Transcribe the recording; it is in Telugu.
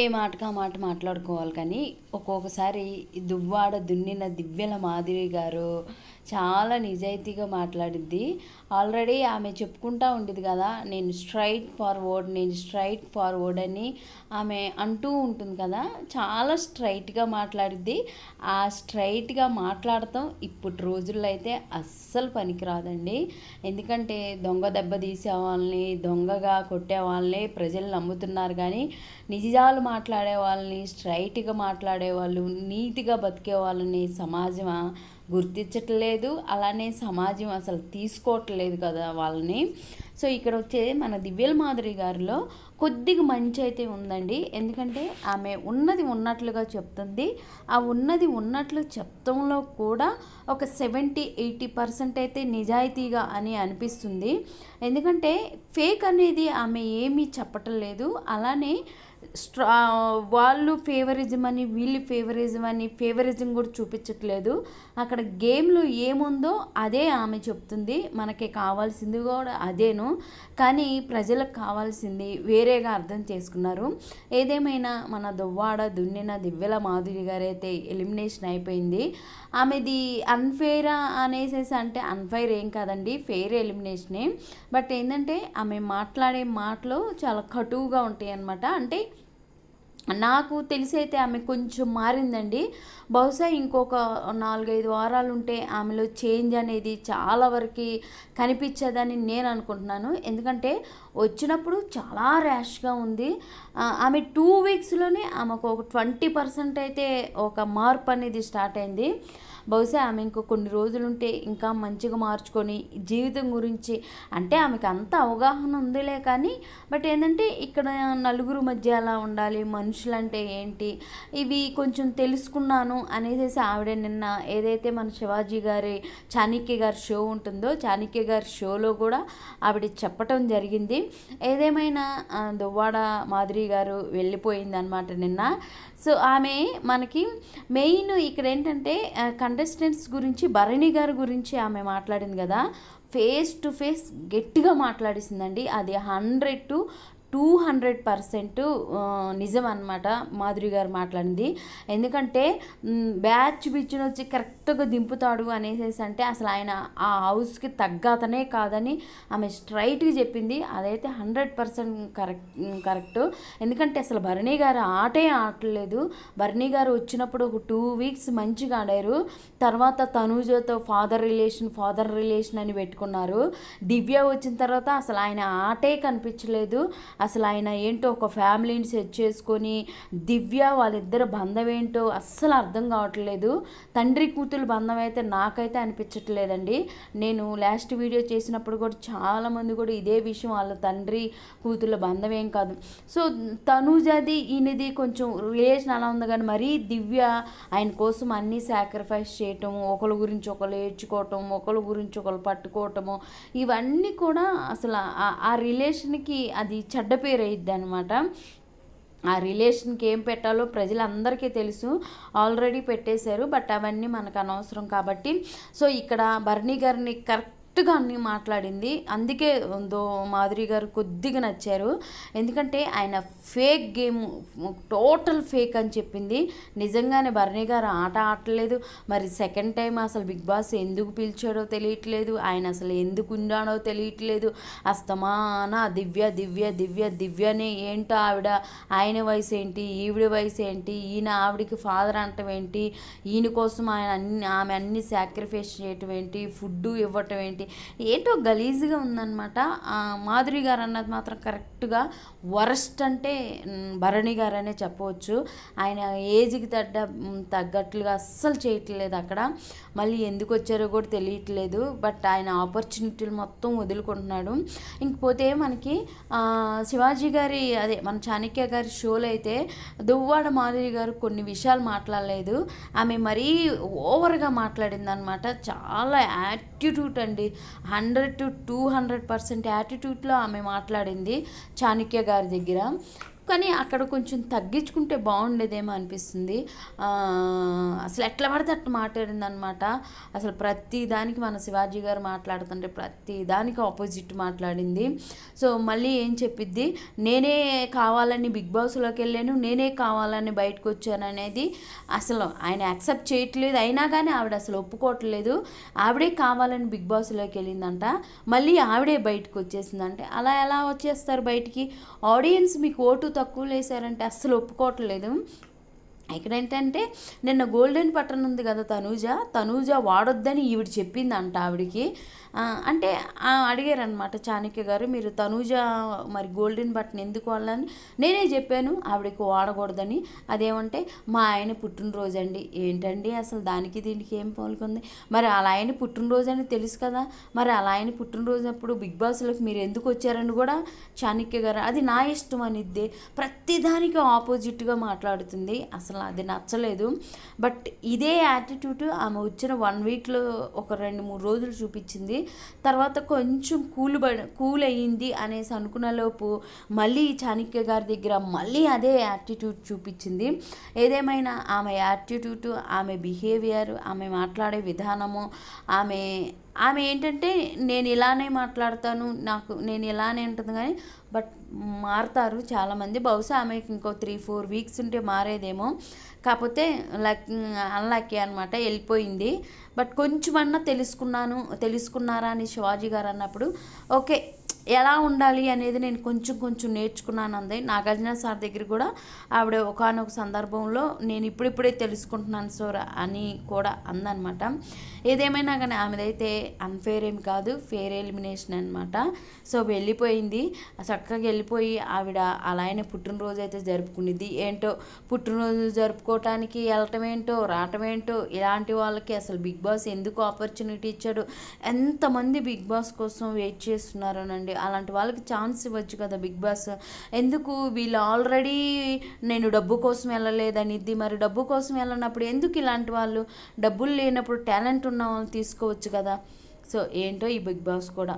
ఏ మాటకా మాట మాట్లాడుకోవాలి కానీ ఒక్కొక్కసారి దువ్వాడ దున్నిన దివ్యల మాదిరి గారు చాలా నిజాయితీగా మాట్లాడిద్ది. ఆల్రెడీ ఆమె చెప్పుకుంటా ఉండేది కదా, నేను స్ట్రైట్ ఫార్వర్డ్ అని ఆమె అంటూ ఉంటుంది కదా. చాలా స్ట్రైట్గా మాట్లాడిద్ది. ఆ స్ట్రైట్గా మాట్లాడటం ఇప్పటి రోజుల్లో అయితే అస్సలు పనికిరాదండి. ఎందుకంటే దొంగ దెబ్బ తీసే వాళ్ళని, దొంగగా కొట్టే వాళ్ళని ప్రజలు నమ్ముతున్నారు కానీ నిజాలు మాట్లాడే వాళ్ళని, స్ట్రైట్గా మాట్లాడే వాళ్ళు, నీతిగా బతికే వాళ్ళని సమాజం గుర్తించట్లేదు. అలానే సమాజం అసలు తీసుకోవట్లేదు కదా వాళ్ళని. సో ఇక్కడ వచ్చేది మన దివ్యల మాదిరి గారిలో కొద్దిగా మంచి అయితే ఉందండి. ఎందుకంటే ఆమె ఉన్నది ఉన్నట్లుగా చెప్తుంది. ఆ ఉన్నది ఉన్నట్లు చెప్తంలో కూడా ఒక 70-80% అయితే నిజాయితీగా అని అనిపిస్తుంది. ఎందుకంటే ఫేక్ అనేది ఆమె ఏమీ చెప్పటం లేదు. అలానే వాళ్ళు ఫేవరిజం అని, వీళ్ళు ఫేవరిజం కూడా చూపించట్లేదు. అక్కడ గేమ్లో ఏముందో అదే ఆమె చెప్తుంది. మనకి కావాల్సింది కూడా అదేను. కానీ ప్రజలకు కావాల్సింది వేరేగా అర్థం చేసుకున్నారు. ఏదేమైనా మన దువ్వాడ దున్నిన దివ్యల మాధురి గారు అయితే ఎలిమినేషన్ అయిపోయింది. ఆమెది అన్ఫెయిరా అనేసి అంటే అన్ఫెయిర్ ఏం కాదండి, ఫెయిర్ ఎలిమినేషనే. బట్ ఏంటంటే ఆమె మాట్లాడే మాటలు చాలా కటువుగా ఉంటాయి అన్నమాట. అంటే నాకు తెలిసి అయితే ఆమె కొంచెం మారిందండి. బహుశా ఇంకొక 4-5 వారాలు ఉంటే ఆమెలో చేంజ్ అనేది చాలా వరకు కనిపించదని నేను అనుకుంటున్నాను. ఎందుకంటే వచ్చినప్పుడు చాలా ర్యాష్గా ఉంది. ఆమె 2 వీక్స్లోనే ఆమెకు ఒక 20% అయితే ఒక మార్పు అనేది స్టార్ట్ అయింది. బహుశా ఆమె ఇంకో కొన్ని రోజులు ఉంటే ఇంకా మంచిగా మార్చుకొని జీవితం గురించి, అంటే ఆమెకు అంత అవగాహన ఉందిలే కానీ, బట్ ఏంటంటే ఇక్కడ నలుగురు మధ్య ఎలా ఉండాలి, మనుషులంటే ఏంటి, ఇవి కొంచెం తెలుసుకున్నాను అనేసి ఆవిడ నిన్న ఏదైతే మన శివాజీ గారి చాణక్య గారి షో ఉంటుందో, చాణక్య గారి షోలో కూడా ఆవిడ చెప్పటం జరిగింది. ఏదేమైనా దువ్వాడ మాదిరి గారు వెళ్ళిపోయింది అనమాట నిన్న. సో ఆమె మనకి మెయిన్ ఇక్కడ ఏంటంటే కంటెస్టెంట్స్ గురించి, భరణి గారి గురించి ఆమె మాట్లాడింది కదా, ఫేస్ టు ఫేస్ గట్టిగా మాట్లాడేసిందండి. అది 100-200% నిజం అనమాట మాధురి గారు మాట్లాడింది. ఎందుకంటే బ్యాచ్ బిచ్చును వచ్చి కరెక్ట్గా దింపుతాడు అనేసి అంటే అసలు ఆయన ఆ హౌస్కి తగ్గ అతనే కాదని ఆమె స్ట్రైట్గా చెప్పింది. అదైతే 100% కరెక్ట్. ఎందుకంటే అసలు భరణి గారు ఆటే ఆడలేదు. భరణి గారు వచ్చినప్పుడు ఒక 2 వీక్స్ మంచిగా ఆడారు. తర్వాత తనూజతో ఫాదర్ రిలేషన్ అని పెట్టుకున్నారు. దివ్య వచ్చిన తర్వాత అసలు ఆయన ఆటే కనిపించలేదు. అసలు ఆయన ఏంటో ఒక ఫ్యామిలీని సెట్ చేసుకొని దివ్య వాళ్ళిద్దరు బంధం ఏంటో అస్సలు అర్థం కావట్లేదు. తండ్రి కూతురు బంధం అయితే నాకైతే అనిపించట్లేదండి. నేను లాస్ట్ వీడియో చేసినప్పుడు కూడా చాలామంది కూడా ఇదే విషయం, వాళ్ళ తండ్రి కూతుర్ల బంధం ఏం కాదు. సో తనూజది ఈయనది కొంచెం రిలేషన్ అలా ఉంది కానీ మరీ దివ్య ఆయన కోసం అన్నీ సాక్రిఫైస్ చేయటము, ఒకరి గురించి ఒకరు ఏడ్చుకోవటం, ఒకరి గురించి ఒకరు పట్టుకోవటము, ఇవన్నీ కూడా అసలు ఆ రిలేషన్కి అది చెడ్డ పేరు అయ్యిద్ది అనమాట. ఆ రిలేషన్కి ఏం పెట్టాలో ప్రజలందరికీ తెలుసు, ఆల్రెడీ పెట్టేశారు. బట్ అవన్నీ మనకు అనవసరం కాబట్టి సో ఇక్కడ భరణి గారిని కరెక్ట్గా అన్నీ మాట్లాడింది. అందుకే మాధురి గారు కొద్దిగా నచ్చారు. ఎందుకంటే ఆయన ఫేక్ గేమ్, టోటల్ ఫేక్ అని చెప్పింది. నిజంగానే భరణి గారు ఆట ఆడలేదు. మరి సెకండ్ టైం అసలు బిగ్ బాస్ ఎందుకు పిలిచాడో తెలియట్లేదు, ఆయన అసలు ఎందుకు ఉన్నాడో తెలియట్లేదు. అస్తమాన దివ్యనే ఏంటో ఆవిడ, ఆయన వయసు ఏంటి, ఈవిడ వయసు ఏంటి, ఈయన ఆవిడికి ఫాదర్ అంటం ఏంటి, ఈయన కోసం ఆమె అన్ని సాక్రిఫైస్ చేయటం ఏంటి, ఫుడ్ ఇవ్వటం ఏంటి, ఏంటో గలీజ్గా ఉందన్నమాట. మాధురి గారు అన్నది మాత్రం కరెక్ట్గా వరస్ట్ అంటే భరణి గారు అనే చెప్పవచ్చు. ఆయన ఏజ్కి తగ్గట్లుగా అస్సలు చేయట్లేదు అక్కడ. మళ్ళీ ఎందుకు వచ్చారో కూడా తెలియట్లేదు. బట్ ఆయన ఆపర్చునిటీలు మొత్తం వదులుకుంటున్నాడు. ఇంకపోతే మనకి శివాజీ గారి అదే మన చాణక్య గారి షోలో అయితే దువ్వాడ మాధురి గారు కొన్ని విషయాలు మాట్లాడలేదు. ఆమె మరీ ఓవర్గా మాట్లాడింది అనమాట. చాలా యాటిట్యూడ్ అండి, 100-200% యాటిట్యూడ్లో ఆమె మాట్లాడింది చాణక్య గారి దగ్గర. కానీ అక్కడ కొంచెం తగ్గించుకుంటే బాగుండేదేమో అనిపిస్తుంది. అసలు ఎట్లా పడితే అట్లా మాట్లాడింది అనమాట. అసలు ప్రతి దానికి మన శివాజీ గారు మాట్లాడుతుంటే ప్రతి దానికి ఆపోజిట్ మాట్లాడింది. సో మళ్ళీ ఏం చెప్పిద్ది, నేనే కావాలని బిగ్ బాస్లోకి వెళ్ళాను, నేనే కావాలని బయటకు వచ్చాను అనేది అసలు ఆయన యాక్సెప్ట్ చేయట్లేదు. అయినా కానీ ఆవిడ అసలు ఒప్పుకోవట్లేదు. ఆవిడే కావాలని బిగ్ బాస్లోకి వెళ్ళిందంట, మళ్ళీ ఆవిడే బయటకు వచ్చేసిందంటే అలా ఎలా వచ్చేస్తారు బయటికి? ఆడియన్స్ మీకు ఓటు తక్కువ వేసారంటే అస్సలు ఒప్పుకోవట్లేదు. ఇక్కడ ఏంటంటే నిన్న గోల్డెన్ బటన్ ఉంది కదా తనూజ వాడొద్దని ఈవిడ చెప్పిందంట ఆవిడికి. అంటే అడిగారనమాట చాణక్య గారు, మీరు తనూజ మరి గోల్డెన్ బటన్ ఎందుకు వాడాలని? నేనే చెప్పాను ఆవిడకి వాడకూడదని. అదేమంటే మా ఆయన పుట్టినరోజు అండి. ఏంటండి అసలు దానికి దీనికి ఏం పోలుకుంది? మరి అలా ఆయన పుట్టినరోజు అని తెలుసు కదా, మరి అలా ఆయన పుట్టినరోజు అప్పుడు బిగ్ బాస్లోకి మీరు ఎందుకు వచ్చారని కూడా చాణక్య గారు అది నా ఇష్టం అనిద్దే. ప్రతిదానికి ఆపోజిట్గా మాట్లాడుతుంది. అసలు అది నచ్చలేదు. బట్ ఇదే యాటిట్యూడ్ ఆమె వచ్చిన 1 వీక్లో ఒక 2-3 రోజులు చూపించింది. తర్వాత కొంచెం కూల్ అయ్యింది అనేసి అనుకున్నలోపు మళ్ళీ చాణక్య గారి దగ్గర మళ్ళీ అదే యాటిట్యూడ్ చూపించింది. ఏదేమైనా ఆమె యాటిట్యూడ్, ఆమె బిహేవియర్, ఆమె మాట్లాడే విధానము, ఆమె ఏంటంటే నేను ఇలానే మాట్లాడతాను, నేను ఇలానే ఉంటుంది కానీ బట్ మారుతారు చాలామంది. బహుశా ఆమెకి ఇంకో 3-4 వీక్స్ ఉంటే మారేదేమో. కాకపోతే అన్లక్కీ అనమాట, వెళ్ళిపోయింది. బట్ కొంచెమన్నా తెలుసుకున్నారా అని శివాజీ గారు అన్నప్పుడు ఓకే ఎలా ఉండాలి అనేది నేను కొంచెం నేర్చుకున్నాను అంది. నాగార్జున సార్ దగ్గర కూడా ఆవిడ ఒకానొక సందర్భంలో నేను ఇప్పుడిప్పుడే తెలుసుకుంటున్నాను సార్ అని కూడా అందనమాట. ఏదేమైనా కానీ ఆమెదైతే అన్ఫేర్ ఏం కాదు, ఫేర్ ఎలిమినేషన్ అనమాట. సో వెళ్ళిపోయింది. చక్కగా వెళ్ళిపోయి ఆవిడ అలా అయినా పుట్టినరోజు అయితే జరుపుకునేది. ఏంటో పుట్టినరోజు జరుపుకోవటానికి వెళ్ళటం ఏంటో రావటం ఏంటో, ఇలాంటి వాళ్ళకి అసలు బిగ్ బాస్ ఎందుకు ఆపర్చునిటీ ఇచ్చాడు? ఎంతమంది బిగ్ బాస్ కోసం వెయిట్ చేస్తున్నారనండి. అలాంటి వాళ్ళకి ఛాన్స్ ఇవ్వచ్చు కదా బిగ్ బాస్. ఎందుకు వీళ్ళు ఆల్రెడీ నేను డబ్బు కోసం వెళ్ళలేదనిద్ది, మరి డబ్బు కోసం వెళ్ళినప్పుడు ఎందుకు ఇలాంటి వాళ్ళు? డబ్బులు లేనప్పుడు టాలెంట్ ఉన్న వాళ్ళని తీసుకోవచ్చు కదా. సో ఏంటో ఈ బిగ్ బాస్ కూడా.